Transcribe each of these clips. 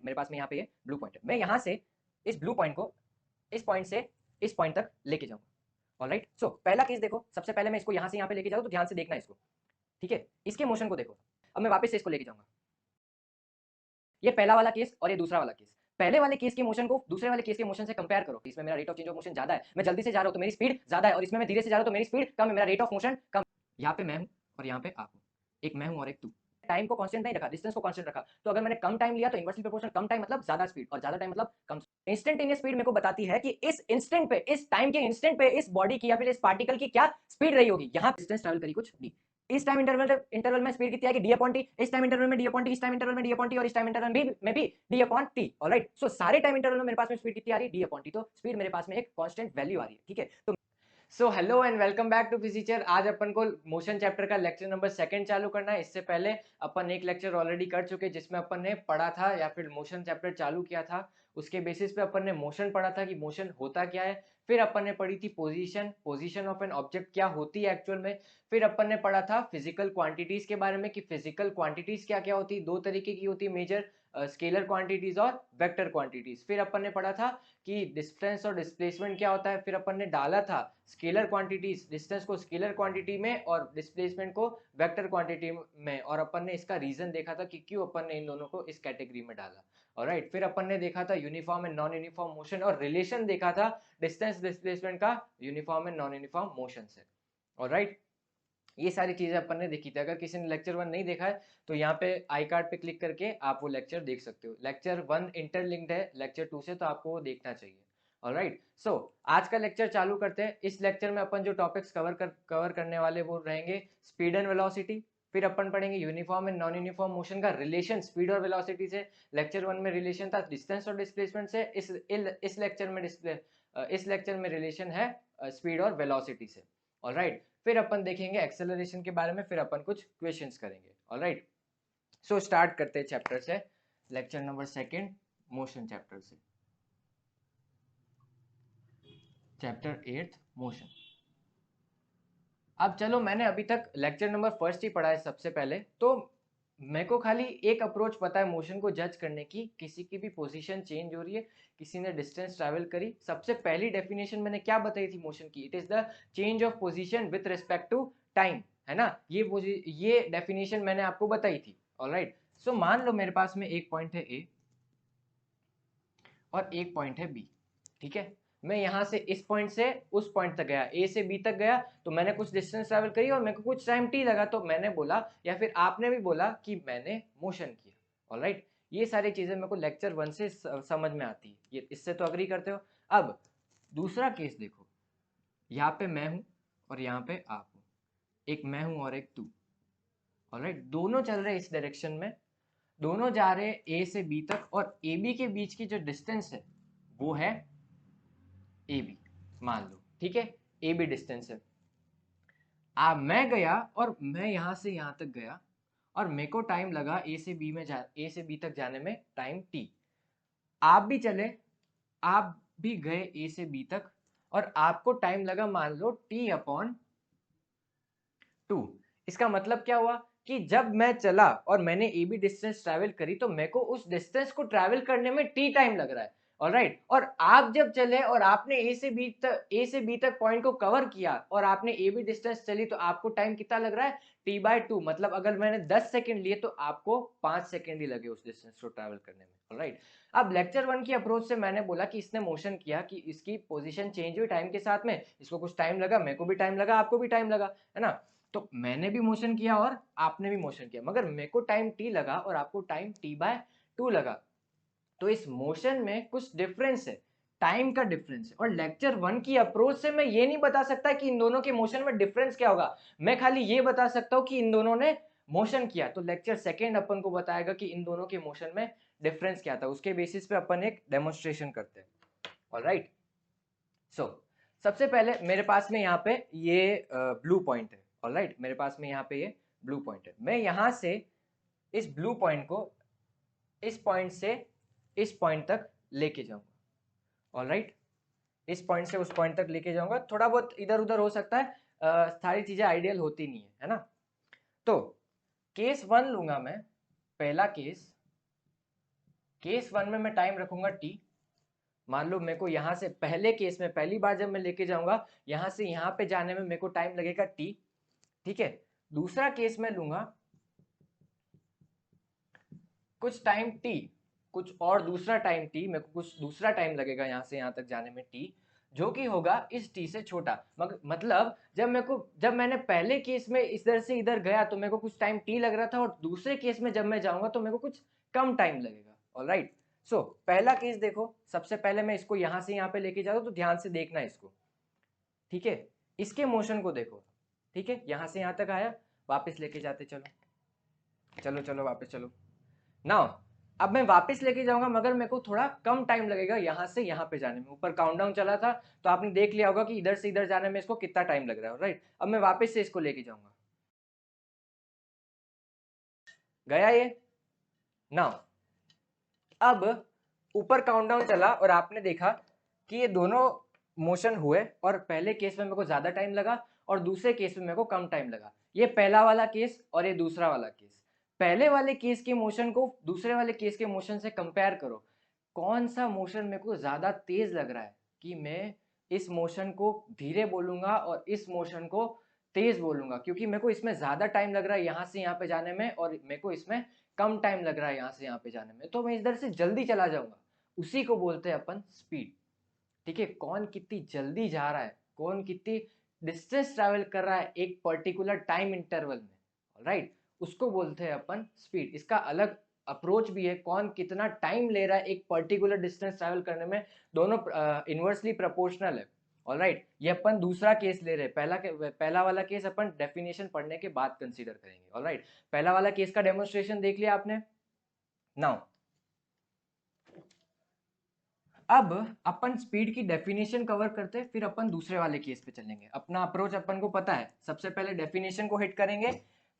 मेरे पास में यहाँ पे ये ब्लू पॉइंट है, मैं यहाँ से इस ब्लू पॉइंट को इस पॉइंट से इस पॉइंट तक लेके जाऊंगा। ऑलराइट, सो पहला केस देखो, सबसे पहले मैं इसको यहाँ से यहाँ पे लेके जाऊँ तो ध्यान से देखना इसको, ठीक है, इसके मोशन को देखो। अब मैं वापस से इसको लेके जाऊंगा, ये पहला वाला केस और ये दूसरा वाला केस। पहले वाले केस के मोशन को दूसरे वाले केस के मोशन से कंपेयर करो, इसमें मेरा rate of change of motion ज्यादा है, मैं जल्दी से जा रहा हूँ तो मेरी स्पीड ज्यादा है, और इसमें मैं धीरे से जा रहा हूँ तो मेरी स्पीड कम है, मेरा रेट ऑफ मोशन कम। यहाँ पे मैं हूँ और यहाँ पे आप हो, एक मैं हूँ और एक तू। टाइम को कांस्टेंट नहीं रखा, डिस्टेंस को कांस्टेंट रखा, तो अगर मैंने कम टाइम लिया तो इनवर्सली प्रोपोर्शनल कम टाइम मतलब ज्यादा स्पीड, और ज्यादा टाइम मतलब कम। इंस्टेंटेनियस स्पीड मेरे को बताती है कि इस इंस्टेंट पे, इस टाइम के इंस्टेंट पे इस बॉडी की या फिर इस पार्टिकल की क्या स्पीड रही होगी। यहाँ डिस्टेंस ट्रैवल करी कुछ डी, इस टाइम इंटरवल में स्पीड कितनी आएगी डी अपॉन टी, इस टाइम इंटरवल में डी अपॉन टी, इस टाइम इंटरवल में डी अपॉन टी, और इस टाइम इंटरवल में भी डी अपॉन टी। ऑलराइट, सो सारे टाइम इंटरवल में मेरे पास में स्पीड कितनी आ रही है डी अपॉन टी, तो स्पीड मेरे पास में एक कांस्टेंट वैल्यू आ रही है, ठीक है। तो so hello and welcome back to फिजिचर। आज अपन को मोशन चैप्टर का लेक्चर नंबर 2 चालू करना है। इससे पहले अपन एक लेक्चर ऑलरेडी कर चुके जिसमें अपन ने पढ़ा था या फिर मोशन चैप्टर चालू किया था, उसके बेसिस पे अपन ने मोशन पढ़ा था कि मोशन होता क्या है। फिर अपन ने पढ़ी थी पोजीशन ऑफ एन ऑब्जेक्ट क्या होती है एक्चुअल में। फिर अपन ने पढ़ा था फिजिकल क्वांटिटीज के बारे में कि फिजिकल क्वांटिटीज क्या क्या होती है, दो तरीके की होती है मेजर, स्केलर क्वांटिटीज और वेक्टर क्वांटिटीज। फिर अपन ने पढ़ा था कि डिस्टेंस और डिस्प्लेसमेंट क्या होता है। फिर अपन ने डाला था स्केलर क्वांटिटीज, डिस्टेंस को स्केलर क्वांटिटी में और डिस्प्लेसमेंट को वेक्टर क्वांटिटी में, और अपन ने इसका रीजन देखा था कि क्यों अपन ने इन दोनों को इस कैटेगरी में डाला। ऑलराइट, फिर अपन ने देखा था uniform and non uniform motion और रिलेशन देखा था डिस्टेंस डिस्प्लेसमेंट का uniform and non uniform motion से। ऑलराइट, ये सारी चीजें अपन ने देखी थी। अगर किसी ने लेक्चर 1 नहीं देखा है तो यहाँ पे आई कार्ड पे क्लिक करके आप वो लेक्चर देख सकते हो। लेक्चर 1 इंटरलिंक्ड है लेक्चर 2 से, तो आपको वो देखना चाहिए। ऑलराइट, सो आज का लेक्चर चालू करते हैं। इस लेक्चर में अपन जो टॉपिक्स कवर करने वाले वो रहेंगे स्पीड एंड वेलोसिटी। फिर अपन पढ़ेंगे uniform and non uniform motion का रिलेशन स्पीड और वेलोसिटी से। लेक्चर 1 में रिलेशन था डिस्टेंस और डिस्प्लेसमेंट से, इस लेक्चर में रिलेशन है स्पीड और वेलोसिटी से। ऑलराइट, फिर अपन देखेंगे एक्सेलरेशन के बारे में, फिर अपन कुछ क्वेश्चंस करेंगे। ऑलराइट, सो स्टार्ट करते हैं चैप्टर से, लेक्चर नंबर 2 मोशन चैप्टर से, चैप्टर 8 मोशन। अब चलो, मैंने अभी तक लेक्चर नंबर 1 ही पढ़ा है सबसे पहले, तो मेरे को खाली एक अप्रोच पता है मोशन को जज करने की। किसी की भी पोजीशन चेंज हो रही है, किसी ने डिस्टेंस ट्रैवल करी, सबसे पहली डेफिनेशन मैंने क्या बताई थी मोशन की, it is the change of position with respect to time, है ना। ये डेफिनेशन मैंने आपको बताई थी। ऑलराइट, सो मान लो मेरे पास में एक पॉइंट है ए और एक पॉइंट है बी, ठीक है। मैं यहाँ से इस पॉइंट से उस पॉइंट तक गया, ए से बी तक गया, तो मैंने कुछ डिस्टेंस ट्रैवल करी और मेरे को कुछ टाइम टी लगा, तो मैंने बोला या फिर आपने भी बोला कि मैंने मोशन किया। ऑलराइट, ये सारी चीजें मेरे को लेक्चर 1 से समझ में आती है, ये इससे तो अग्री करते हो। अब दूसरा केस देखो, यहाँ पे मैं हूं और यहाँ पे आप हो, एक मैं हूं और एक तू। ऑलराइट, दोनों चल रहे इस डायरेक्शन में, दोनों जा रहे ए से बी तक, और ए बी के बीच की जो डिस्टेंस है वो है ए बी, मान लो, ठीक है, ए बी डिस्टेंस है। मैं गया और मैं यहां से यहां तक गया, और मेरे को टाइम लगा ए से बी तक जाने में टाइम टी। आप भी चले, आप भी गए ए से बी तक, और आपको टाइम लगा मान लो टी अपॉन 2। इसका मतलब क्या हुआ कि जब मैं चला और मैंने ए बी डिस्टेंस ट्रैवल करी, तो मेरे को उस डिस्टेंस को ट्रैवल करने में टी टाइम लग रहा है। ऑलराइट, और आप जब चले और आपने ए से बी तक पॉइंट को कवर किया और आपने ए बी डिस्टेंस चली, तो आपको टाइम कितना लग रहा है t/2। मतलब अगर मैंने 10 सेकंड लिए तो आपको 5 सेकंड ही लगे उस डिस्टेंस को ट्रैवल करने में। ऑलराइट, अब लेक्चर 1 की अप्रोच से मैंने बोला कि इसने मोशन किया, कि इसकी पोजीशन चेंज हुई टाइम के साथ में, इसको कुछ टाइम लगा, मेरे को भी टाइम लगा, आपको भी टाइम लगा, है ना। तो मैंने भी मोशन किया और आपने भी मोशन किया, मगर मेरे को टाइम टी लगा और आपको टाइम t/2 लगा। तो इस मोशन में कुछ डिफरेंस है, टाइम का डिफरेंस है। और लेक्चर 1 की अप्रोच से मैं ये नहीं बता सकता कि इन दोनों के मोशन में डिफरेंस क्या होगा, मैं खाली ये बता सकता हूं कि इन दोनों ने मोशन किया। तो लेक्चर 2 अपन को बताएगा कि इन दोनों के मोशन में डिफरेंस क्या था, उसके बेसिस पे अपन एक डेमोन्स्ट्रेशन करते हैं। ऑलराइट, सो सबसे पहले मेरे पास में यहाँ पे ये ब्लू पॉइंट है। ऑलराइट, मेरे पास में यहाँ पे ये ब्लू पॉइंट है, मैं यहाँ से इस ब्लू पॉइंट को इस पॉइंट से इस पॉइंट तक लेके जाऊंगा। ऑलराइट, इस पॉइंट से उस पॉइंट तक लेके जाऊंगा, थोड़ा बहुत इधर उधर हो सकता है, सारी चीजें आइडियल होती नहीं है ना। तो केस 1 लूंगा मैं, पहला केस, केस 1 में मैं टाइम रखूंगा t, मान लो मेरे को यहाँ से पहले केस में पहली बार जब मैं लेके जाऊंगा यहाँ से यहाँ पे जाने में मेरे को टाइम लगेगा t, ठीक है। दूसरा केस में लूंगा कुछ टाइम t, कुछ और दूसरा टाइम t, मेरे को कुछ दूसरा टाइम लगेगा यहाँ से यहाँ तक जाने में t, जो कि होगा इस t से छोटा। मतलब जब मैंने पहले केस में इधर से इधर गया तो मेरे को कुछ टाइम t लग रहा था, और दूसरे केस में जब मैं जाऊंगा तो मेरे को कुछ कम टाइम लगेगा। ऑलराइट, सो पहला केस देखो, सबसे पहले मैं इसको यहाँ से यहाँ पे लेके जाऊँ तो ध्यान से देखना इसको, ठीक है। इसके मोशन को देखो, ठीक है, यहाँ से यहाँ तक आया, वापस लेके जाते, चलो चलो चलो वापस चलो। नाउ अब मैं वापस लेके जाऊंगा मगर मेरे को थोड़ा कम टाइम लगेगा यहाँ से यहाँ पे जाने में। ऊपर काउंटडाउन चला था तो आपने देख लिया होगा कि इधर से इधर जाने में इसको कितना टाइम लग रहा है, राइट। अब मैं वापस से इसको लेके जाऊंगा, गया ये। नाउ अब ऊपर काउंटडाउन चला और आपने देखा कि ये दोनों मोशन हुए, और पहले केस में मेरे को ज्यादा टाइम लगा और दूसरे केस में मेरे को कम टाइम लगा। ये पहला वाला केस और ये दूसरा वाला केस। पहले वाले केस के मोशन को दूसरे वाले केस के मोशन से कंपेयर करो, कौन सा मोशन मेरे को ज्यादा तेज लग रहा है, कि मैं इस मोशन को धीरे बोलूंगा और इस मोशन को तेज बोलूंगा, क्योंकि मेरे को इसमें ज्यादा टाइम लग रहा है यहाँ से यहाँ पे जाने में और मेरे को इसमें कम टाइम लग रहा है यहाँ से यहाँ पे जाने में, तो मैं इधर से जल्दी चला जाऊंगा। उसी को बोलते हैं अपन स्पीड, ठीक है। कौन कितनी जल्दी जा रहा है, कौन कितनी डिस्टेंस ट्रैवल कर रहा है एक पर्टिकुलर टाइम इंटरवल में, राइट, उसको बोलते हैं अपन स्पीड। इसका अलग अप्रोच भी है, कौन कितना टाइम ले रहा है एक पर्टिकुलर डिस्टेंस ट्रैवल करने में, दोनों इनवर्सली प्रोपोर्शनल है। ऑलराइट, ये अपन दूसरा केस ले रहे हैं। पहला वाला केस अपन डेफिनेशन पढ़ने के बाद कंसीडर करेंगे। ऑलराइट, पहला वाला केस का डेमोन्स्ट्रेशन देख लिया आपने। नाउ अब अपन स्पीड की डेफिनेशन कवर करते हैं, फिर अपन दूसरे वाले केस पे चलेंगे। अपना अप्रोच अपन को पता है, सबसे पहले डेफिनेशन को हिट करेंगे,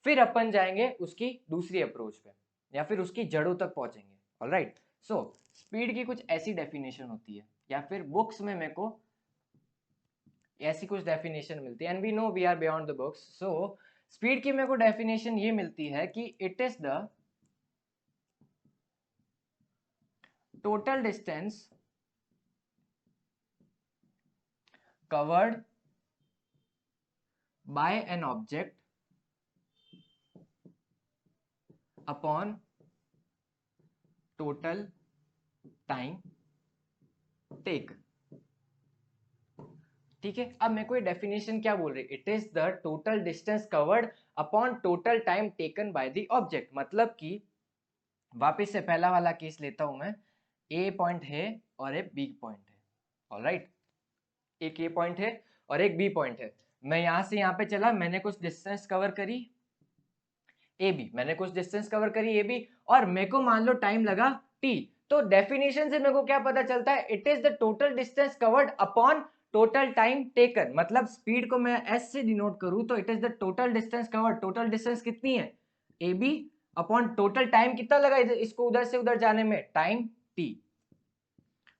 फिर अपन जाएंगे उसकी दूसरी अप्रोच पे या फिर उसकी जड़ों तक पहुंचेंगे। ऑलराइट, सो स्पीड की कुछ ऐसी डेफिनेशन होती है, या फिर बुक्स में मेरे को ऐसी कुछ डेफिनेशन मिलती है, and we know we are beyond the books. So speed की मेरे को डेफिनेशन ये मिलती है कि it is the total distance covered by an object upon total time taken, ठीक है। अब मेरे को ये डेफिनेशन क्या बोल रही है, it is the total distance covered upon total time taken by the object. मतलब कि वापस से पहला वाला केस लेता हूं मैं, ए पॉइंट है और एक बी पॉइंट है। ऑलराइट, एक ए पॉइंट है और एक बी पॉइंट है। मैं यहां से यहां पे चला, मैंने कुछ डिस्टेंस कवर करी ए बी, मैंने कुछ डिस्टेंस कवर करी ए बी, और मेरे को मान लो टाइम लगा टी। तो डेफिनेशन से मेरे को क्या पता चलता है, it is the total distance covered upon total time taken. मतलब स्पीड को मैं एस से डिनोट करूं तो it is the total distance covered, total distance कितनी है A B, upon total time कितना लगा इसको उधर से उधर जाने में, टाइम टी।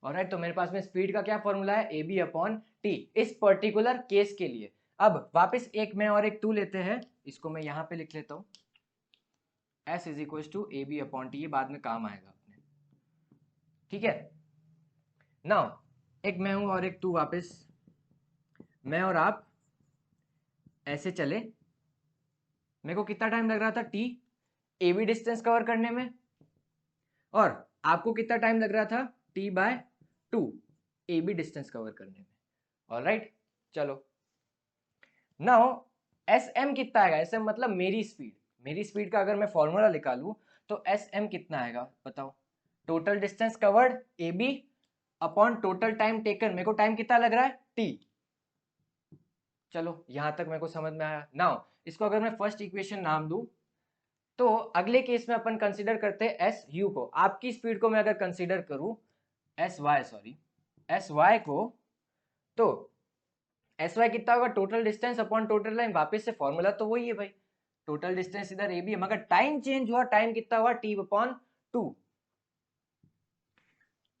ऑलराइट, तो मेरे पास में स्पीड का क्या फॉर्मूला है, ए बी अपॉन टी, इस पर्टिकुलर केस के लिए। अब वापस एक मैं और एक टू लेते हैं, इसको मैं यहां पे लिख लेता हूं, S is equal to A B upon T, ये बाद में काम आएगा अपने, ठीक है। नाउ एक मैं हूं और एक तू, वापस मैं और आप ऐसे चले, मेरे को कितना टाइम लग रहा था T A B distance cover करने में, और आपको कितना टाइम लग रहा था T by two A B distance cover करने में। ऑलराइट, चलो नाउ एस एम कितना आएगा, एस एम मतलब मेरी स्पीड। मेरी स्पीड का अगर मैं फॉर्मूला निकालूं तो एस एम कितना आएगा बताओ, total distance covered A B upon total time taken. मेरे को टाइम कितना लग रहा है टी। चलो यहां तक मेरे को समझ में आया। नाउ इसको अगर मैं फर्स्ट इक्वेशन नाम दूं तो अगले केस में अपन कंसीडर करते हैं एस यू को। आपकी स्पीड को मैं अगर कंसीडर करूं S Y, sorry S Y को, तो एस वाई कितना होगा, total distance upon total line. वापस से फॉर्मूला तो वही है भाई, टोटल डिस्टेंस इधर ए बी है, मगर टाइम चेंज हुआ, टाइम कितना हुआ T upon two,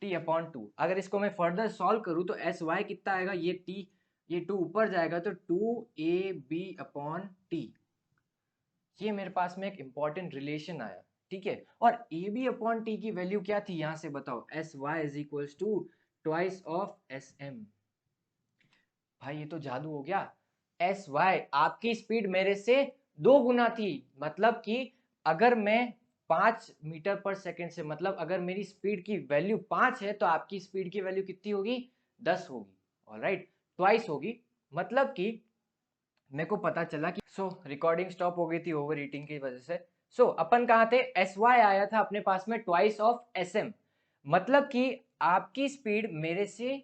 T upon two. अगर इसको मैं फर्दर सॉल्व करूं तो एस वाई कितना आएगा, ये टी, ये टू ऊपर जाएगा तो two A B upon T. ये मेरे पास में एक इंपॉर्टेंट रिलेशन आया, ठीक है, और ए बी अपॉन टी की वैल्यू क्या थी यहां से बताओ, S Y is equals to twice of S M. भाई ये तो जादू हो गया। एस वाई आपकी स्पीड मेरे से 2 गुना थी, मतलब कि अगर मैं 5 मीटर पर सेकेंड से, मतलब अगर मेरी स्पीड की वैल्यू 5 है तो आपकी स्पीड की वैल्यू कितनी होगी, 10 होगी। ऑलराइट, ट्वाइस होगी। मतलब कि मेरे को पता चला कि रिकॉर्डिंग स्टॉप हो गई थी ओवर हीटिंग की वजह से। अपन कहाँ थे, एस वाई आया था अपने पास में ट्वाइस ऑफ एस एम, मतलब कि आपकी स्पीड मेरे से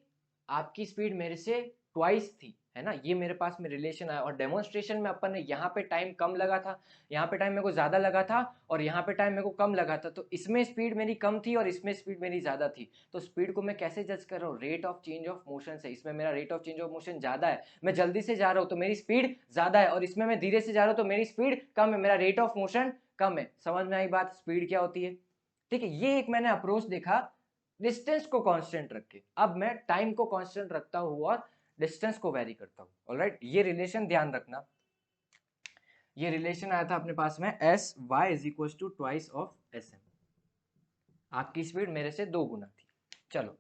आपकी स्पीड मेरे से ट्वाइस थी, है ना। ये मेरे पास में रिलेशन आया, और डेमोन्स्ट्रेशन में अपन ने यहाँ पे टाइम कम लगा था, यहाँ पे टाइम मेरे को ज्यादा लगा था, और यहाँ पे टाइम मेरे को कम लगा था, तो इसमें स्पीड मेरी कम थी और इसमें स्पीड मेरी ज्यादा थी। तो स्पीड को मैं कैसे जज कर रहा हूँ, rate of change of motion से। इसमें मेरा rate of change of motion ज्यादा है, मैं जल्दी से जा रहा हूँ तो मेरी स्पीड ज्यादा है, और इसमें मैं धीरे से जा रहा हूँ तो मेरी स्पीड कम है, मेरा रेट ऑफ मोशन कम है। समझ में आई बात, स्पीड क्या होती है। ठीक है, ये एक मैंने अप्रोच देखा डिस्टेंस को कांस्टेंट रख के। अब मैं टाइम को कांस्टेंट रखता हूं और डिस्टेंस को वेरी करता हूं। ऑलराइट, ये रिलेशन ध्यान रखना। ये रिलेशन आया था अपने पास में, S Y is equal to twice of S M. आपकी स्पीड मेरे से 2 गुना थी। चलो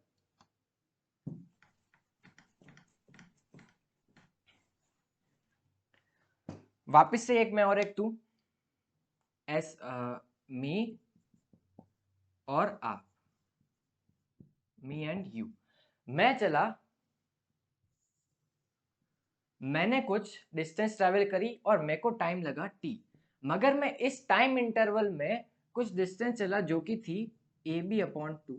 वापस से एक मैं और एक तू, एस मी और आप, मी एंड यू। मैं चला, मैंने कुछ डिस्टेंस ट्रेवल करी और मेरे को टाइम लगा टी, मगर मैं इस टाइम इंटरवल में कुछ डिस्टेंस चला जो कि थी ए बी अपॉन 2।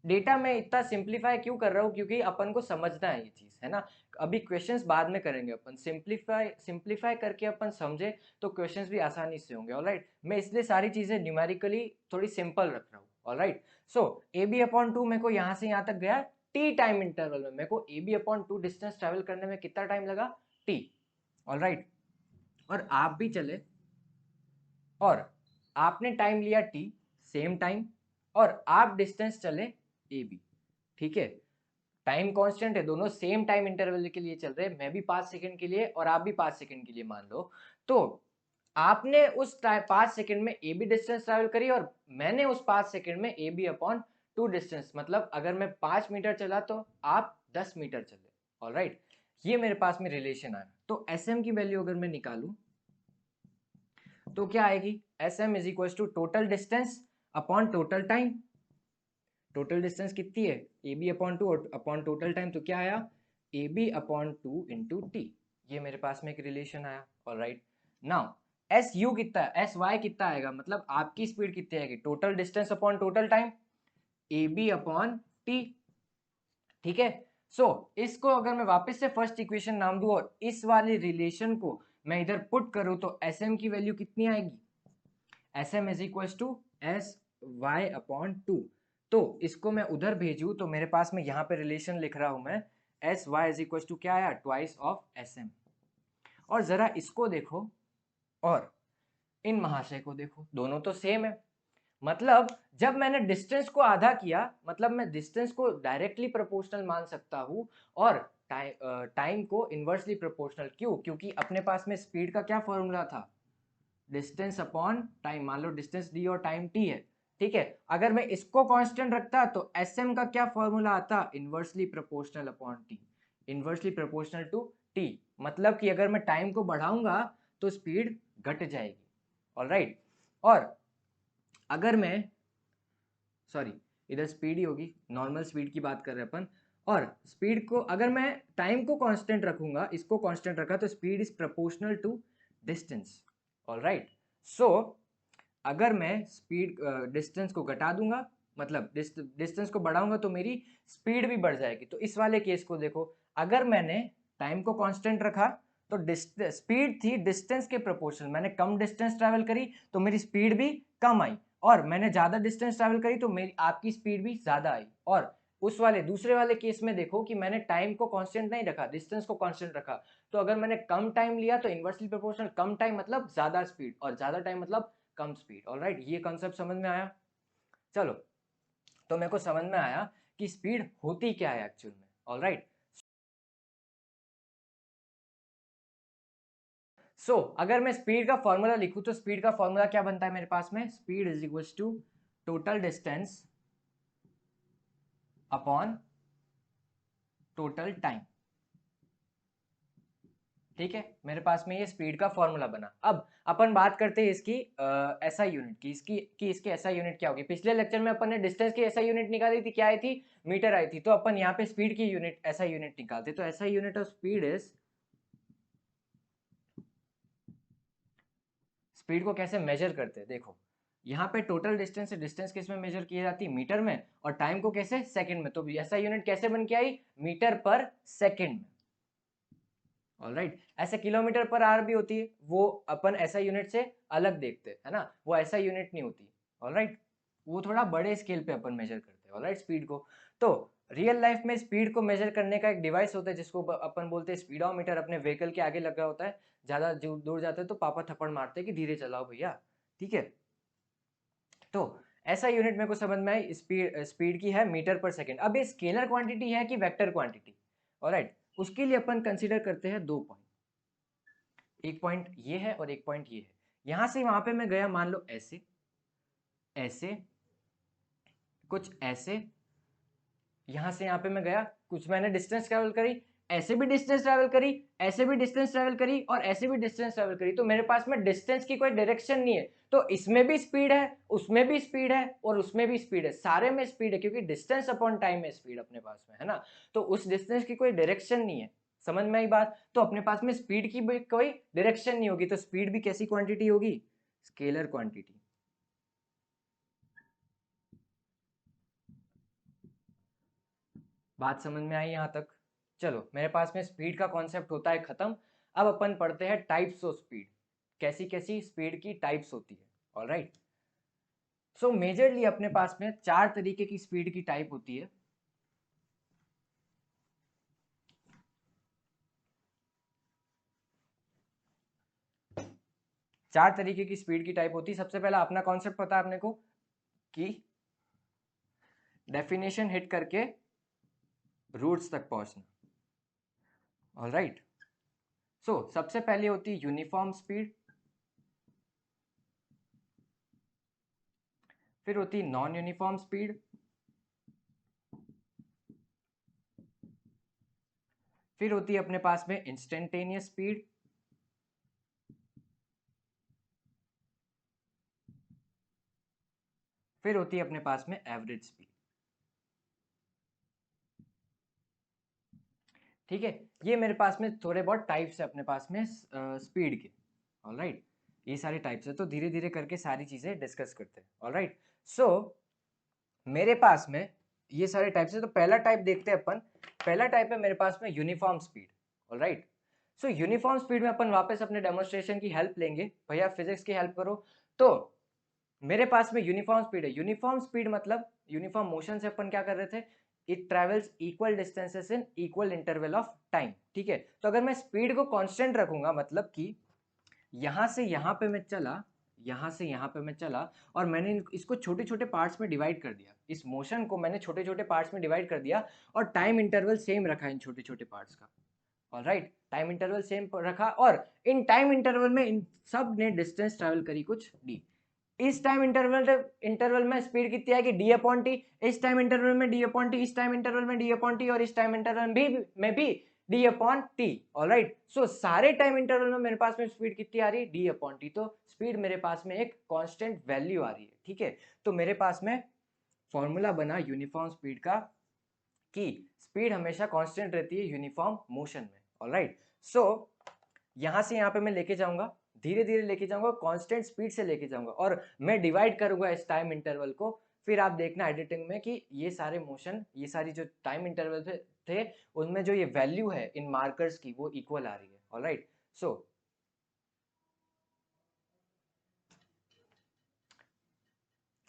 डेटा में इतना सिंप्लीफाई क्यों कर रहा हूँ, क्योंकि अपन को समझना है ये चीज, है ना। अभी क्वेश्चंस बाद में करेंगे अपन, सिंप्लीफाई करके अपन समझे तो क्वेश्चंस भी आसानी से होंगे। ऑलराइट, मैं इसलिए सारी चीजें न्यूमेरिकली थोड़ी सिंपल रख रहा हूँ। Alright, so A B upon 2 मेरे को यहाँ से यहाँ तक गया टी टाइम इंटरवल में। मेरे को A B upon 2 distance travel करने में कितना टाइम लगा, टी। ऑलराइट, और आप भी चले और आपने टाइम लिया टी, सेम टाइम, और आप डिस्टेंस चले ए बी। ठीक है, टाइम कांस्टेंट है, दोनों सेम टाइम इंटरवल के लिए चल रहे हैं, मैं भी 5 सेकंड के लिए और आप भी 5 सेकंड के लिए मान लो। तो आपने उस 5 सेकंड में ए बी डिस्टेंस ट्रैवल करी और मैंने उस 5 सेकंड में ए बी अपॉन 2 डिस्टेंस, मतलब अगर मैं 5 मीटर चला तो आप 10 मीटर चले। ऑलराइट, ये मेरे पास में रिलेशन आया। तो एस एम की वैल्यू अगर मैं निकालू तो क्या आएगी, S M is equal to total distance upon total time. Total distance कितनी है, A B upon 2 upon total time, तो क्या आया, A B upon 2 into T. ये मेरे पास में एक रिलेशन आया। ऑलराइट, नाउ एस यू कितना है, एस वाई कितना आएगा, मतलब आपकी स्पीड कितनी आएगी, total distance upon total time, A B upon T. ठीक है, सो इसको अगर मैं वापस से फर्स्ट इक्वेशन नाम दूं और इस वाले रिलेशन को मैं इधर पुट करूं तो एस एम की वैल्यू कितनी आएगी, S M is equal to S Y upon 2। तो इसको मैं उधर भेजूं तो मेरे पास में यहाँ पे रिलेशन लिख रहा हूं मैं, S Y is equal to क्या आया, ट्वाइस ऑफ एस एम। और जरा इसको देखो और इन महाशय को देखो, दोनों तो सेम है। मतलब जब मैंने डिस्टेंस को आधा किया, मतलब मैं डिस्टेंस को डायरेक्टली प्रोपोर्शनल मान सकता हूं और टाइम को इनवर्सली प्रोपोर्शनल। क्यों, क्योंकि अपने पास में स्पीड का क्या फॉर्मूला था, डिस्टेंस अपॉन टाइम। मान लो डिस्टेंस डी और टाइम टी है। ठीक है, अगर मैं इसको कांस्टेंट रखता तो एस एम का क्या फॉर्मूला आता, inversely proportional upon T, inversely proportional to T. मतलब कि अगर मैं टाइम को बढ़ाऊंगा तो स्पीड घट जाएगी। ऑलराइट, और अगर मैं, सॉरी इधर स्पीड ही होगी, नॉर्मल स्पीड की बात कर रहे हैं अपन। और स्पीड को अगर मैं टाइम को कांस्टेंट रखूंगा, इसको कांस्टेंट रखा तो speed is proportional to distance. Alright, so अगर मैं स्पीड डिस्टेंस को घटा दूंगा, मतलब डिस्टेंस को बढ़ाऊंगा तो मेरी स्पीड भी बढ़ जाएगी। तो इस वाले केस को देखो, अगर मैंने टाइम को कांस्टेंट रखा तो स्पीड थी डिस्टेंस के प्रोपोर्शनल, मैंने कम डिस्टेंस ट्रैवल करी तो मेरी स्पीड भी कम आई, और मैंने ज्यादा डिस्टेंस ट्रैवल करी तो मेरी आपकी स्पीड भी ज्यादा आई। और उस वाले दूसरे वाले केस में देखो कि मैंने टाइम को कांस्टेंट नहीं रखा, डिस्टेंस को कांस्टेंट रखा, तो अगर मैंने कम टाइम लिया तो इनवर्सली प्रोपोर्शनल, कम टाइम मतलब ज्यादा स्पीड और ज्यादा टाइम मतलब कम स्पीड। ऑलराइट, ये कॉन्सेप्ट समझ में आया। चलो, तो मेरे को समझ में आया कि स्पीड होती क्या है एक्चुअल में। ऑलराइट, सो अगर मैं स्पीड का फॉर्मूला लिखूं तो स्पीड का फॉर्मूला क्या बनता है मेरे पास में, speed is equals to total distance upon total time. ठीक है, मेरे पास में ये स्पीड का फॉर्मूला बना। अब अपन बात करते हैं इसकी एसआई यूनिट की, इसकी एसआई यूनिट क्या होगी। पिछले लेक्चर में अपन ने डिस्टेंस की एसआई यूनिट निकाली थी, क्या आई थी, मीटर आई थी। तो अपन यहाँ पे स्पीड की यूनिट एसआई यूनिट निकालते, तो SI unit of speed is, speed को कैसे मेजर करते हैं देखो, यहाँ पे टोटल डिस्टेंस से डिस्टेंस किस में मेजर की जाती है, मीटर में, और टाइम को कैसे, सेकंड में। तो एसआई यूनिट कैसे बन के आई, मीटर पर सेकंड में। ऑलराइट, ऐसे किलोमीटर पर आवर भी होती है, वो अपन ऐसा यूनिट से अलग देखते हैं, है ना, वो ऐसा यूनिट नहीं होती। ऑलराइट, वो थोड़ा बड़े स्केल पे अपन मेजर करते हैं, ऑलराइट, स्पीड को। तो रियल लाइफ में स्पीड को मेजर करने का एक डिवाइस होता है जिसको अपन बोलते हैं स्पीडोमीटर। अपने व्हीकल के आगे लगा होता है, ज्यादा दूर जाते हैं तो पापा थप्पड़ मारते हैं कि धीरे चलाओ भैया, ठीक है। तो ऐसा यूनिट मेरे को समझ में आई, स्पीड की है मीटर पर सेकेंड। अब ये स्केलर क्वांटिटी है कि वेक्टर क्वांटिटी, ऑलराइट, उसके लिए अपन कंसीडर करते हैं दो पॉइंट। एक पॉइंट ये है और एक पॉइंट ये है। यहां से वहां पे मैं गया, मान लो ऐसे, ऐसे, कुछ ऐसे, यहां से यहां पे मैं गया, कुछ मैंने डिस्टेंस ट्रेवल करी, ऐसे भी डिस्टेंस ट्रेवल करी, ऐसे भी डिस्टेंस ट्रेवल करी, और ऐसे भी डिस्टेंस ट्रेवल करी। तो मेरे पास में डिस्टेंस की कोई डायरेक्शन नहीं है। तो इसमें भी स्पीड है, उसमें भी स्पीड है, और उसमें भी स्पीड है, सारे में स्पीड है, क्योंकि डिस्टेंस अपॉन टाइम है स्पीड अपने पास में, है ना। तो उस डिस्टेंस की कोई डायरेक्शन नहीं है, समझ में आई बात। तो अपने पास में स्पीड की भी कोई डायरेक्शन नहीं होगी, तो स्पीड भी कैसी क्वांटिटी होगी, स्केलर क्वांटिटी। बात समझ में आई यहां तक। चलो, मेरे पास में स्पीड का कॉन्सेप्ट होता है खत्म। अब अपन पढ़ते हैं टाइप्स ऑफ स्पीड, कैसी कैसी स्पीड की टाइप्स होती है। ऑलराइट, सो मेजरली अपने पास में चार तरीके की स्पीड की टाइप होती है। चार तरीके की स्पीड की टाइप होती है। सबसे पहला अपना कॉन्सेप्ट पता है अपने को कि डेफिनेशन हिट करके रूट्स तक पहुंचना। ऑलराइट, सो सबसे पहले होती है यूनिफॉर्म स्पीड, फिर होती है नॉन यूनिफॉर्म स्पीड, फिर होती है अपने पास में इंस्टेंटेनियस स्पीड, फिर होती है अपने पास में एवरेज स्पीड। ठीक है, ये मेरे पास में थोड़े बहुत टाइप्स है अपने पास में स्पीड के। ऑलराइट, ये सारे टाइप्स है, तो धीरे धीरे करके सारी चीजें डिस्कस करते हैं। ऑलराइट, सो मेरे पास में ये सारे टाइप्स है। तो पहला टाइप देखते हैं अपन। पहला टाइप है मेरे पास में यूनिफॉर्म स्पीड। ऑलराइट, सो यूनिफॉर्म स्पीड में अपन वापस अपने डेमोन्स्ट्रेशन की हेल्प लेंगे, भैया फिजिक्स की हेल्प करो। तो मेरे पास में यूनिफॉर्म स्पीड है। यूनिफॉर्म स्पीड मतलब यूनिफॉर्म मोशन से अपन क्या कर रहे थे, it travels equal distances in equal interval of time. ठीक है, तो अगर मैं स्पीड को कांस्टेंट रखूंगा, मतलब कि यहां से यहां पे मैं चला, यहां से यहां पे मैं चला, और मैंने इसको छोटे छोटे पार्ट्स में डिवाइड कर दिया, इस मोशन को मैंने छोटे छोटे पार्ट्स में डिवाइड कर दिया, और टाइम इंटरवल सेम रखा इन छोटे छोटे पार्ट्स का। ऑलराइट, टाइम इंटरवल सेम रखा, और इन टाइम इंटरवल में इन सब ने डिस्टेंस ट्रेवल करी कुछ डी। इस टाइम इंटरवल में स्पीड कितनी आएगी, डी अपॉन टी। इस टाइम इंटरवल में डी अपॉन टी, इस टाइम इंटरवल में डी अपॉन टी, और इस टाइम इंटरवल में भी डी अपॉन टी। ऑलराइट, सो सारे टाइम इंटरवल में मेरे पास में स्पीड कितनी आ रही है, डी अपॉन टी। तो स्पीड मेरे पास में एक कांस्टेंट वैल्यू आ रही है। ठीक है, तो मेरे पास में फॉर्मूला बना यूनिफॉर्म स्पीड का, कि स्पीड हमेशा कांस्टेंट रहती है यूनिफॉर्म मोशन में। ऑलराइट, सो यहां से यहां पे मैं लेके जाऊंगा, धीरे धीरे लेके जाऊंगा, कांस्टेंट स्पीड से लेके जाऊंगा, और मैं डिवाइड करूंगा इस टाइम इंटरवल को। फिर आप देखना एडिटिंग में कि ये सारे मोशन, ये सारी जो टाइम इंटरवल थे, उनमें जो ये वैल्यू है इन मार्कर्स की, वो इक्वल आ रही है। ऑलराइट, सो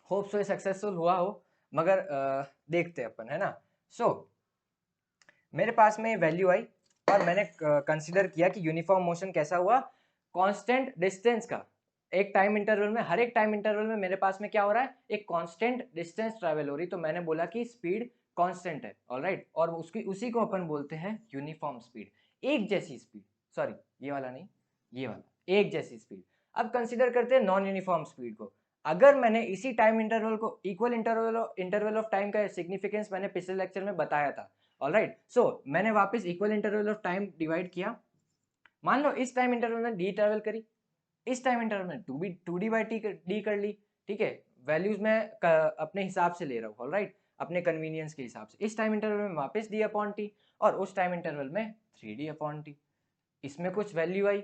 होप सो ये सक्सेसफुल हुआ हो, मगर देखते हैं अपन, है ना। सो मेरे पास में वैल्यू आई, और मैंने कंसीडर किया कि यूनिफॉर्म मोशन कैसा हुआ, कांस्टेंट डिस्टेंस का। एक टाइम इंटरवल में, हर एक टाइम इंटरवल में मेरे पास में क्या हो रहा है, एक कांस्टेंट डिस्टेंस ट्रैवल हो रही। तो मैंने बोला कि स्पीड कांस्टेंट है। ऑलराइट, और उसकी उसी को अपन बोलते हैं यूनिफॉर्म स्पीड, एक जैसी स्पीड। सॉरी, ये वाला नहीं, ये वाला, एक जैसी स्पीड। अब कंसिडर करते हैं नॉन यूनिफॉर्म स्पीड को। अगर मैंने इसी टाइम इंटरवल को इक्वल इंटरवल ऑफ टाइम का सिग्निफिकेंस मैंने पिछले लेक्चर में बताया था, ऑलराइट। सो मैंने वापस equal interval of time divide किया। मान लो इस टाइम इंटरवल में डी ट्रेवल करी, इस टाइम इंटरवल में टू डी बाई डी कर ली, ठीक है। वैल्यूज मैं अपने हिसाब से ले रहा हूँ, ऑलराइट, अपने कन्वीनियंस के हिसाब से। इस टाइम इंटरवल में वापस डी अपॉन टी, और उस टाइम इंटरवल में 3d अपॉन टी। इसमें कुछ वैल्यू आई,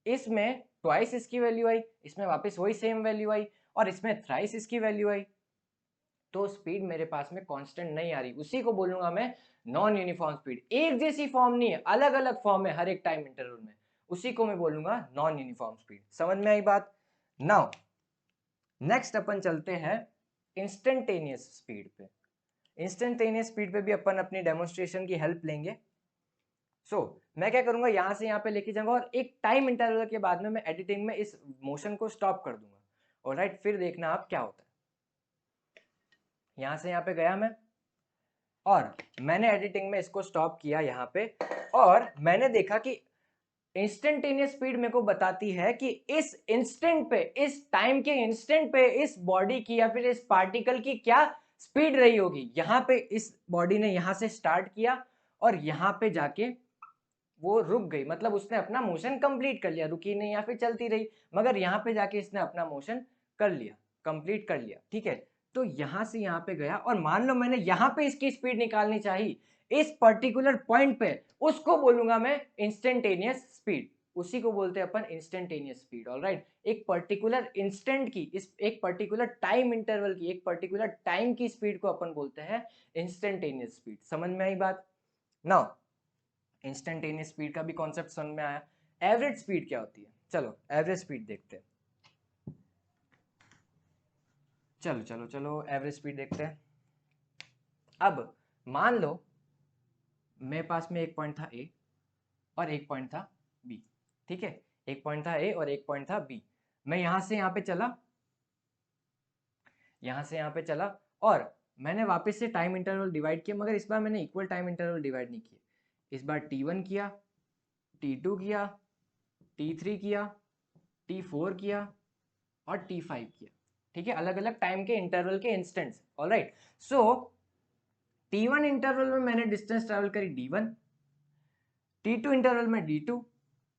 इसमें ट्वाइस इसकी वैल्यू आई, इसमें वापस वही सेम वैल्यू आई, और इसमें थ्राइस इसकी वैल्यू आई। तो स्पीड मेरे पास में कांस्टेंट नहीं आ रही, उसी को बोलूंगा मैं नॉन यूनिफॉर्म स्पीड। एक जैसी फॉर्म नहीं है, अलग अलग फॉर्म है हर एक टाइम इंटरवल में, उसी को मैं बोलूंगा नॉन यूनिफॉर्म स्पीड। समझ में आई बात? नाउ नेक्स्ट अपन चलते हैं इंस्टेंटेनियस स्पीड पे। इंस्टेंटेनियस स्पीड पे भी अपन अपनी डेमोन्स्ट्रेशन की हेल्प लेंगे। मैं क्या करूंगा, यहां से यहां पे लेके जाऊंगा, और एक टाइम इंटरवल के बाद में मैं एडिटिंग में इस मोशन को स्टॉप कर दूंगा, ऑलराइट। फिर देखना आप क्या होता है। यहां से यहां पे गया मैं, और मैंने एडिटिंग में इसको स्टॉप किया यहाँ पे, और मैंने देखा कि इंस्टेंटेनियस स्पीड मेरे को बताती है कि इस इंस्टेंट पे, इस टाइम के इंस्टेंट पे इस बॉडी की या फिर इस पार्टिकल की क्या स्पीड रही होगी। यहाँ पे इस बॉडी ने यहाँ से स्टार्ट किया और यहाँ पे जाके वो रुक गई, मतलब उसने अपना मोशन कंप्लीट कर लिया, रुकी नहीं या फिर चलती रही, मगर यहाँ पे जाके इसने अपना मोशन कर लिया, कंप्लीट कर लिया, ठीक है। तो यहाँ से यहाँ पे गया, और मान लो मैंने यहाँ पे इसकी स्पीड निकालनी चाहिए इस पर्टिकुलर पॉइंट पे, उसको बोलूंगा मैं इंस्टेंटेनियस स्पीड। उसी को बोलते हैं अपन इंस्टेंटेनियस स्पीड, ऑलराइट। एक पर्टिकुलर इंस्टेंट की, इस एक पर्टिकुलर टाइम इंटरवल की, एक पर्टिकुलर टाइम की स्पीड को अपन बोलते हैं इंस्टेंटेनियस स्पीड। समझ में आई बात? नाउ इंस्टेंटेनियस स्पीड का भी कॉन्सेप्ट समझ में आया। एवरेज स्पीड क्या होती है? चलो एवरेज स्पीड देखते हैं। चलो चलो चलो एवरेज स्पीड देखते हैं। अब मान लो मेरे पास में एक पॉइंट था ए और एक पॉइंट था बी, ठीक है। एक पॉइंट था ए और एक पॉइंट था बी। मैं यहां से यहां पे चला, यहां से यहां पे चला, और मैंने वापस से टाइम इंटरवल डिवाइड किया, मगर इस बार मैंने इक्वल टाइम इंटरवल डिवाइड नहीं किया। इस बार T1 किया, T2 किया, T3 किया, T4 किया और T5 किया, ठीक है। अलग अलग टाइम के इंटरवल के इंस्टेंट्स, ऑलराइट। सो T1 इंटरवल में मैंने डिस्टेंस ट्रेवल करी D1, T2 इंटरवल में D2,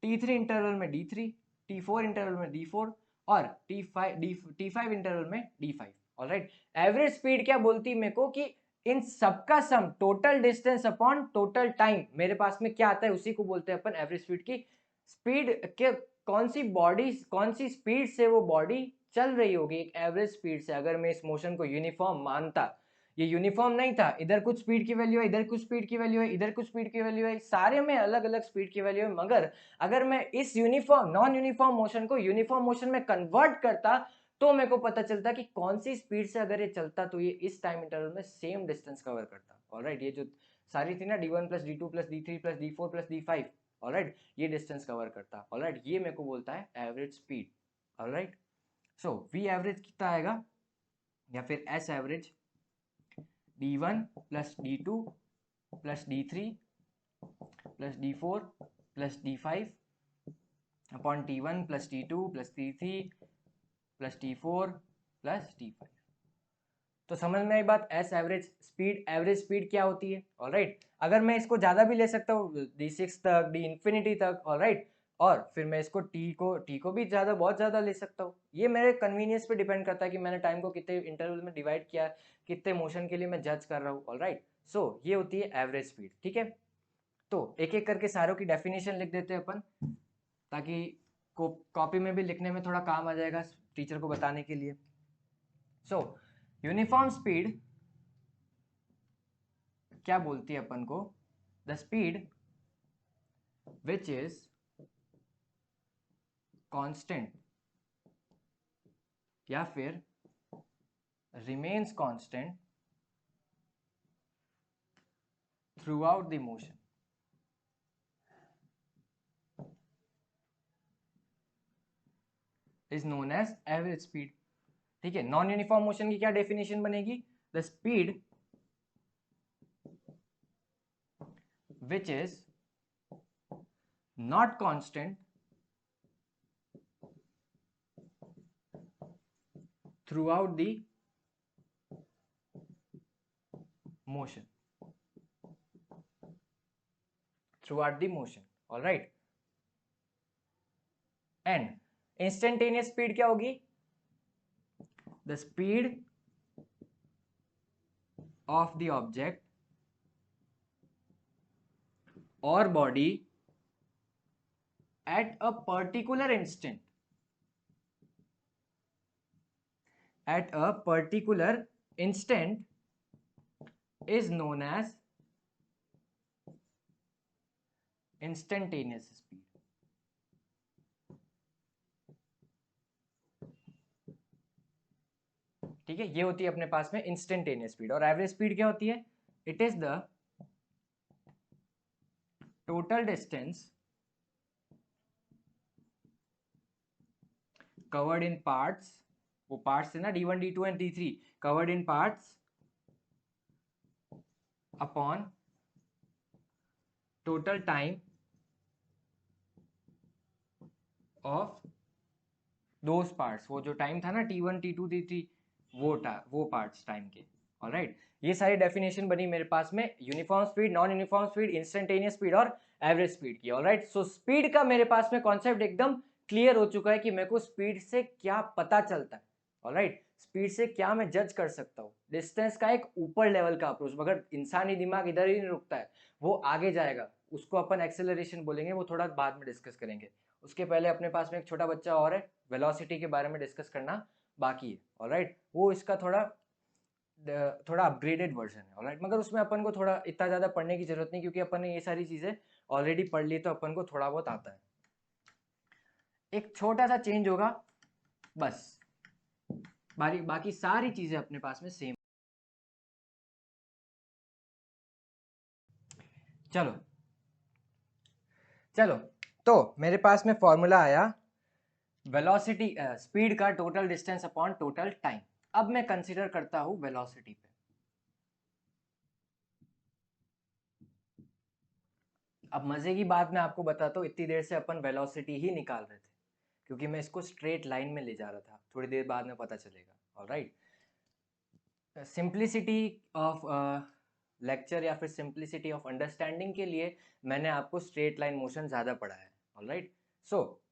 T3 इंटरवल में D3, T4 इंटरवल में D4 और T5 इंटरवल में D5, ऑलराइट। एवरेज स्पीड क्या बोलती है मेरे को कि इन सबका sum, total distance upon total time, मेरे पास में क्या आता है उसी को बोलते हैं अपन एवरेज स्पीड की। स्पीड के कौन सी बॉडी, कौन सी स्पीड से वो बॉडी चल रही होगी एक एवरेज स्पीड से। अगर मैं इस मोशन को यूनिफॉर्म मानता, ये यूनिफॉर्म नहीं था, इधर कुछ स्पीड की वैल्यू है, इधर कुछ स्पीड की वैल्यू है, इधर कुछ स्पीड की वैल्यू है, सारे में अलग अलग स्पीड की वैल्यू है, मगर अगर मैं इस यूनिफॉर्म नॉन यूनिफॉर्म मोशन को यूनिफॉर्म मोशन में कन्वर्ट करता, तो मेरे को पता चलता कि कौन सी स्पीड से अगर ये चलता तो ये इस टाइम इंटरवल में सेम डिस्टेंस कवर करता, ऑलराइट। ये जो सारी थी ना D1 plus D2 plus D3 plus D4 plus D5, alright, ये डिस्टेंस कवर करता, ऑलराइट। ये मेरे को बोलता है एवरेज स्पीड, ऑलराइट। सो V एवरेज कितना आएगा, या फिर S average D1 plus D2 plus D3 plus D4 plus D5 upon T1 plus T2 plus T3 plus T4 plus T5। तो समझ में आई बात? S average speed, average speed क्या होती है, ऑलराइट। अगर मैं इसको ज्यादा भी ले सकता हूँ D6 तक, D इंफिनिटी तक, ऑलराइट, और फिर मैं इसको टी को भी ज्यादा, बहुत ज्यादा ले सकता हूँ। ये मेरे कन्वीनियंस पे डिपेंड करता है कि मैंने टाइम को कितने इंटरवल में डिवाइड किया, कितने मोशन के लिए मैं जज कर रहा हूँ, ऑलराइट। सो ये होती है एवरेज स्पीड, ठीक है। तो एक एक करके सारों की डेफिनेशन लिख देते हैं अपन, ताकि कॉपी में भी लिखने में थोड़ा काम आ जाएगा टीचर को बताने के लिए। सो यूनिफॉर्म स्पीड क्या बोलती है अपन को? The speed which is constant या फिर remains constant throughout the motion is known as average speed, ठीक है। नॉन यूनिफॉर्म मोशन की क्या डेफिनेशन बनेगी? The speed which is not constant throughout the motion, throughout the motion, all right. and instantaneous speed क्या होगी? the speed of the object or body at a particular instant, at a particular instant is known as instantaneous speed. ठीक है, ये होती है अपने पास में इंस्टेंटेनियस स्पीड। और एवरेज स्पीड क्या होती है? It is the total distance covered in parts, वो पार्ट्स है ना D1 D2 and D3, covered in parts upon total time of those parts. वो जो टाइम था ना T1 T2 T3, वो पार्ट्स टाइम के। ऑलराइट, ये सारी डेफिनेशन बनी मेरे पास में uniform speed, non uniform speed, instantaneous speed और एवरेज स्पीड की। ऑलराइट, सो स्पीड का मेरे पास में कॉन्सेप्ट एकदम क्लियर हो चुका है कि मेरे को स्पीड से क्या पता चलता है। ऑलराइट, स्पीड से क्या मैं जज कर सकता हूँ? डिस्टेंस का एक ऊपर लेवल का अप्रोच, मगर इंसानी दिमाग इधर ही नहीं रुकता है, वो आगे जाएगा, उसको अपन एक्सेलरेशन बोलेंगे, वो थोड़ा बाद में डिस्कस करेंगे। उसके पहले अपने पास में एक छोटा बच्चा और है, वेलोसिटी के बारे में डिस्कस करना बाकी है। ऑलराइट, वो इसका थोड़ा अपग्रेडेड वर्जन है। ऑलराइट, मगर उसमें अपन को थोड़ा इतना ज़्यादा पढ़ने की जरूरत नहीं, क्योंकि अपन ने ये सारी चीज़ें ऑलरेडी पढ़ ली, तो अपन को थोड़ा बहुत आता है। एक छोटा सा चेंज होगा बस, बाकी सारी चीज़ें अपने पास में सेम। चलो चलो, तो मेरे पास में फॉर्मूला आया वेलोसिटी, स्पीड का total distance upon total time. अब मैं कंसीडर करता हूं वेलोसिटी पे। अब मजे की बात मैं आपको बताता हूँ, इतनी देर से अपन वेलोसिटी ही निकाल रहे थे, क्योंकि मैं इसको स्ट्रेट लाइन में ले जा रहा था, थोड़ी देर बाद में पता चलेगा। ऑलराइट, सिंप्लिसिटी ऑफ लेक्चर या फिर सिंप्लिसिटी ऑफ अंडरस्टैंडिंग के लिए मैंने आपको स्ट्रेट लाइन मोशन ज़्यादा पढ़ा है। ऑलराइट, सो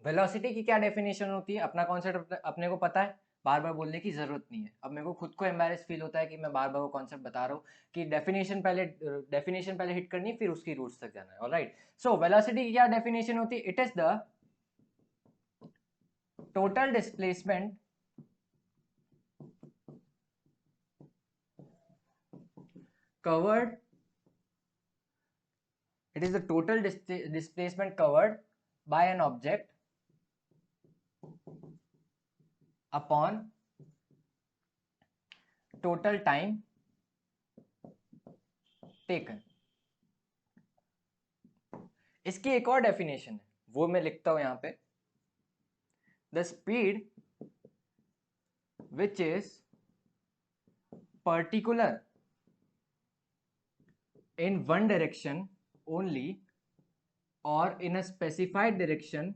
वेलोसिटी की क्या डेफिनेशन होती है, अपना कॉन्सेप्ट अपने को पता है, बार बार बोलने की जरूरत नहीं है। अब मेरे को खुद को एम्बैरेस फील होता है कि मैं बार बार वो कॉन्सेप्ट बता रहा हूँ, कि डेफिनेशन पहले हिट करनी है, फिर उसकी रूट्स तक जाना है। ऑलराइट, सो वेलोसिटी की क्या डेफिनेशन होती है? It is the total displacement covered, it is the total displacement covered by an object upon total time taken। इसकी एक और डेफिनेशन है, वो मैं लिखता हूं यहां पे, the speed which is particular in one direction only or in a specified direction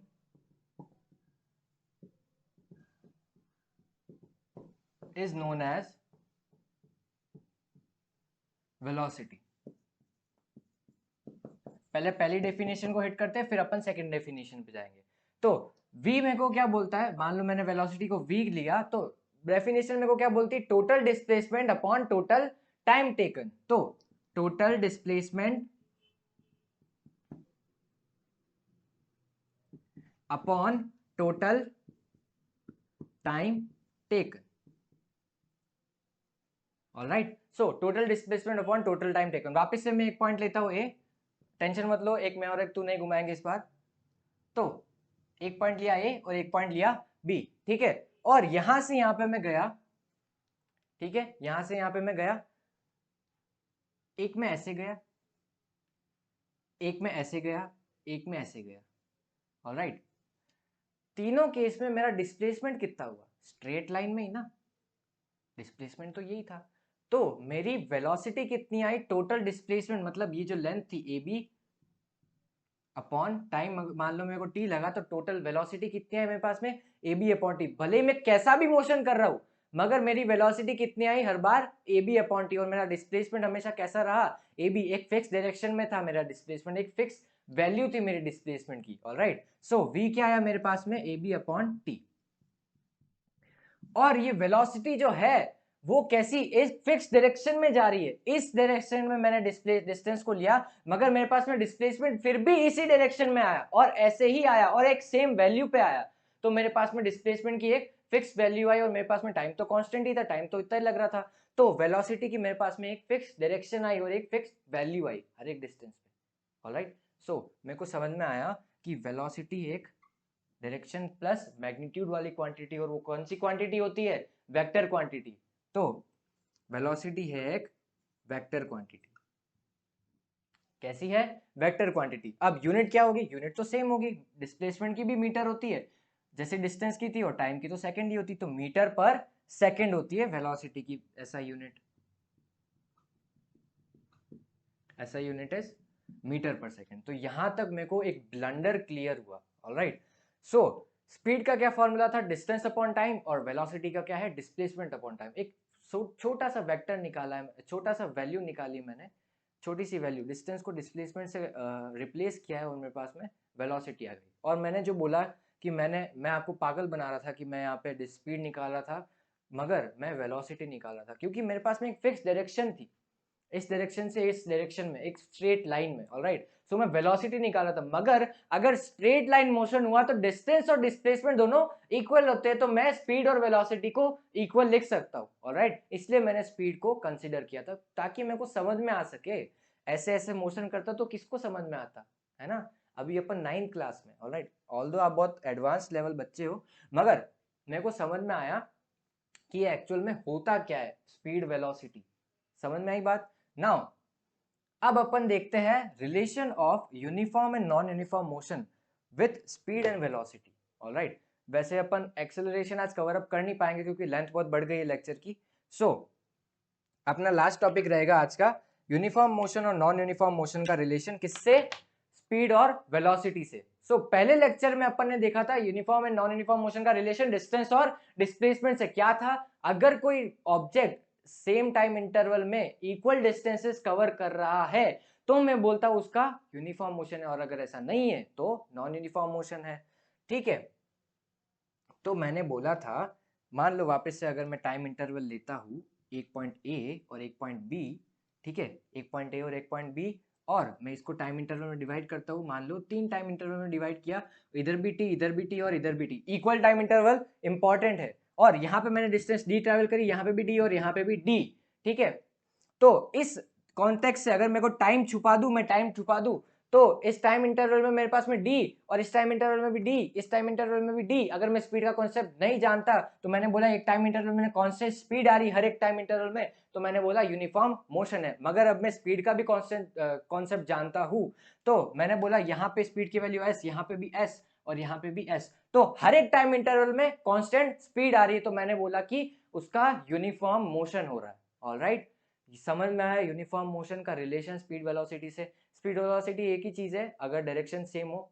is known as velocity। पहले पहली डेफिनेशन को हिट करते हैं, फिर अपन सेकंड डेफिनेशन पे जाएंगे। तो v मेरे को क्या बोलता है? मान लो मैंने वेलोसिटी को v लिया, तो डेफिनेशन मेरे को क्या बोलती है? Total displacement upon total time taken. तो total displacement upon total time taken. Alright, so total displacement upon total time taken. वापस से मैं एक पॉइंट लेता हूं ए, टेंशन मत लो, एक मैं और एक तू नहीं घुमाएंगे इस बार। तो एक पॉइंट लिया ए और एक पॉइंट लिया बी, ठीक है। और यहां से यहां पे मैं गया, ठीक है, यहां से यहां पे मैं गया, एक में ऐसे गया, एक में ऐसे गया, एक में ऐसे गया। ऑलराइट, तीनों केस में मेरा डिस्प्लेसमेंट कितना हुआ? स्ट्रेट लाइन में ही ना, डिस्प्लेसमेंट तो यही था। तो मेरी वेलोसिटी कितनी आई? टोटल डिस्प्लेसमेंट, मतलब ये जो लेंथ थी ए बी, अपॉन टाइम, मान लो मेरे को टी लगा तो टोटल वेलोसिटी कितनी है मेरे पास में, ए बी अपॉन टी। भले ही मैं कैसा भी मोशन कर रहा हूं मगर मेरी वेलोसिटी कितनी आई हर बार, ए बी अपॉन टी। और मेरा डिस्प्लेसमेंट हमेशा कैसा रहा, ए बी, एक फिक्स डायरेक्शन में था मेरा डिस्प्लेसमेंट, एक फिक्स वैल्यू थी मेरी डिस्प्लेसमेंट की। ऑलराइट, सो वी क्या आया मेरे पास में, ए बी अपॉन टी। और ये वेलोसिटी जो है वो कैसी, इस फिक्स डायरेक्शन में जा रही है, इस डायरेक्शन में मैंने डिस्टेंस को लिया मगर मेरे पास में डिस्प्लेसमेंट फिर भी इसी डायरेक्शन में आया और ऐसे ही आया और एक सेम वैल्यू पे आया। तो मेरे पास में डिस्प्लेसमेंट की एक फिक्स वैल्यू आई और मेरे पास में टाइम तो कांस्टेंट ही था, टाइम तो इतना ही लग रहा था। तो वेलोसिटी की मेरे पास में एक फिक्स डायरेक्शन आई और एक फिक्स वैल्यू आई हर एक डिस्टेंस पे। ऑलराइट, सो मेरे को समझ में आया कि वेलोसिटी एक डायरेक्शन प्लस मैग्नीट्यूड वाली क्वांटिटी, और वो कौन सी क्वांटिटी होती है, वेक्टर क्वांटिटी। तो वेलोसिटी है एक वेक्टर क्वांटिटी। कैसी है, वेक्टर क्वांटिटी। अब यूनिट क्या होगी, यूनिट तो सेम होगी, डिस्प्लेसमेंट की भी मीटर होती है जैसे डिस्टेंस की थी और टाइम की तो सेकंड ही होती, तो मीटर पर सेकंड होती है वेलोसिटी की ऐसा यूनिट, ऐसा यूनिट इज मीटर पर सेकंड। तो यहां तक मेरे को एक ब्लंडर क्लियर हुआ। ऑलराइट, सो स्पीड का क्या फॉर्मूला था, डिस्टेंस अपॉन टाइम, और वेलोसिटी का क्या है, डिस्प्लेसमेंट अपॉन टाइम। एक छोटा सा वेक्टर निकाला है, छोटा सा वैल्यू निकाली मैंने, छोटी सी वैल्यू, डिस्टेंस को डिस्प्लेसमेंट से रिप्लेस किया है और मेरे पास में वेलोसिटी आ गई। और मैंने जो बोला कि मैं आपको पागल बना रहा था कि मैं यहाँ पे स्पीड निकाल रहा था मगर मैं वेलोसिटी निकाल रहा था, क्योंकि मेरे पास में एक फिक्स डायरेक्शन थी, इस डायरेक्शन से इस डायरेक्शन में एक स्ट्रेट लाइन में। ऑलराइट, सो मैं वेलोसिटी निकाला था, मगर अगर स्ट्रेट लाइन मोशन हुआ तो डिस्टेंस और डिस्प्लेसमेंट दोनों इक्वल होते हैं, तो मैं स्पीड और वेलोसिटी को इक्वल लिख सकता हूं। ऑलराइट, इसलिए मैंने स्पीड को कंसीडर किया था ताकि मेरे को समझ में आ सके। ऐसे ऐसे मोशन करता तो किसको समझ में आता, है ना। अभी अपन 9th क्लास में, ऑलराइट, ऑल्दो आप बहुत एडवांस लेवल बच्चे हो, मगर मेरे को समझ में आया कि एक्चुअल में होता क्या है स्पीड वेलोसिटी। समझ में आई बात। नाउ अब अपन देखते हैं relation of uniform and non uniform motion with speed and velocity. Alright, वैसे अपन एक्सेलरेशन आज कवर अप कर नहीं पाएंगे क्योंकि लेंथ बहुत बढ़ गई है लेक्चर की। सो अपना लास्ट टॉपिक रहेगा आज का यूनिफॉर्म मोशन और नॉन यूनिफॉर्म मोशन का रिलेशन किससे, स्पीड और वेलोसिटी से। सो पहले लेक्चर में अपन ने देखा था uniform and non uniform motion का रिलेशन डिस्टेंस और डिस्प्लेसमेंट से। क्या था, अगर कोई ऑब्जेक्ट सेम टाइम इंटरवल में इक्वल डिस्टेंसेस कवर कर रहा है तो मैं बोलता हूं उसका यूनिफॉर्म मोशन है, और अगर ऐसा नहीं है तो नॉन यूनिफॉर्म मोशन है। ठीक है, तो मैंने बोला था, मान लो वापस से अगर मैं टाइम इंटरवल लेता हूं एक पॉइंट ए और एक पॉइंट बी, ठीक है, एक पॉइंट ए और एक पॉइंट बी, और मैं इसको टाइम इंटरवल में डिवाइड करता हूं, मान लो 3 टाइम इंटरवल में डिवाइड किया, इधर भी टी, इधर भी टी और इधर भी T, equal time interval important है। और यहाँ पे मैंने डिस्टेंस डी ट्रेवल करी, यहाँ पे भी डी और यहाँ पे भी डी। ठीक है, तो इस कॉन्टेक्स्ट से अगर मेरे को टाइम छुपा दूं, मैं टाइम छुपा दूं, तो इस टाइम इंटरवल में मेरे पास में डी और इस टाइम इंटरवल में भी डी, इस टाइम इंटरवल में भी डी। अगर मैं स्पीड का कॉन्सेप्ट नहीं जानता तो मैंने बोला एक टाइम इंटरवल में कांस्टेंट स्पीड आ रही हर एक टाइम इंटरवल में, तो मैंने बोला यूनिफॉर्म मोशन है। मगर अब मैं स्पीड का भी कांस्टेंट कॉन्सेप्ट जानता हूं, तो मैंने बोला यहाँ पे स्पीड की वैल्यू एस, यहाँ पे भी एस और यहाँ पे भी एस, तो हर एक टाइम इंटरवल में कांस्टेंट स्पीड आ रही है, तो मैंने बोला कि उसका यूनिफॉर्म मोशन हो रहा है। ऑलराइट, समझ में आया यूनिफॉर्म मोशन का रिलेशन स्पीड वेलोसिटी से। स्पीड वेलोसिटी एक ही चीज है अगर डायरेक्शन सेम हो,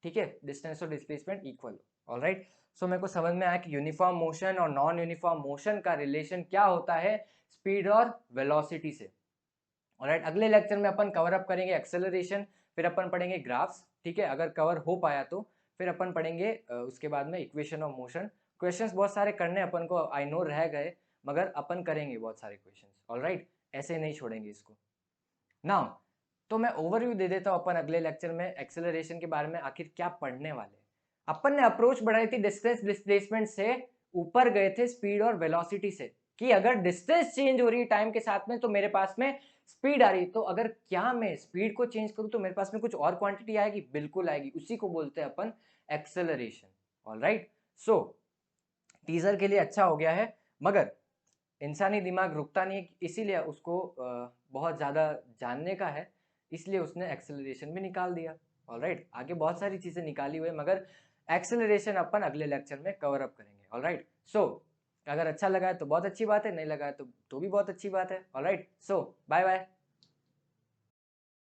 ठीक है, डिस्टेंस और डिस्प्लेसमेंट इक्वल हो। ऑलराइट, सो मेरे को समझ में आया कि यूनिफॉर्म मोशन और नॉन यूनिफॉर्म मोशन का रिलेशन क्या होता है स्पीड और वेलोसिटी से। ऑलराइट, अगले लेक्चर में अपन कवर अप करेंगे एक्सेलरेशन, फिर अपन पढ़ेंगे ग्राफ्स, ठीक है, अगर कवर हो पाया तो फिर अपन पढ़ेंगे उसके बाद में इक्वेशन ऑफ मोशन। क्वेश्चंस बहुत सारे करने अपन को, आई नो रह गए, मगर अपन करेंगे बहुत सारे क्वेश्चंस। ऑलराइट, ऐसे नहीं छोड़ेंगे इसको। नाउ तो मैं ओवरव्यू दे देता हूं अपन अगले लेक्चर में एक्सेलरेशन के बारे में आखिर क्या पढ़ने वाले। अपन ने अप्रोच बढ़ाई थी डिस्टेंस डिस्प्लेसमेंट से, ऊपर गए थे स्पीड और वेलोसिटी से, कि अगर डिस्टेंस चेंज हो रही है टाइम के साथ में तो मेरे पास में स्पीड आ रही है, तो अगर क्या मैं स्पीड को चेंज करूं तो मेरे पास में कुछ और क्वांटिटी आएगी, बिल्कुल आएगी, उसी को बोलते हैं अपन एक्सेलरेशन। ऑलराइट, सो टीजर के लिए अच्छा हो गया है, मगर इंसानी दिमाग रुकता नहीं है, इसीलिए उसको बहुत ज़्यादा जानने का है, इसलिए उसने एक्सेलरेशन भी निकाल दिया। ऑलराइट, आगे बहुत सारी चीज़ें निकाली हुई, मगर एक्सेलरेशन अपन अगले लेक्चर में कवर अप करेंगे। ऑलराइट, सो अगर अच्छा लगा है तो बहुत अच्छी बात है, नहीं लगा है तो भी बहुत अच्छी बात है। ऑलराइट, सो बाय बाय।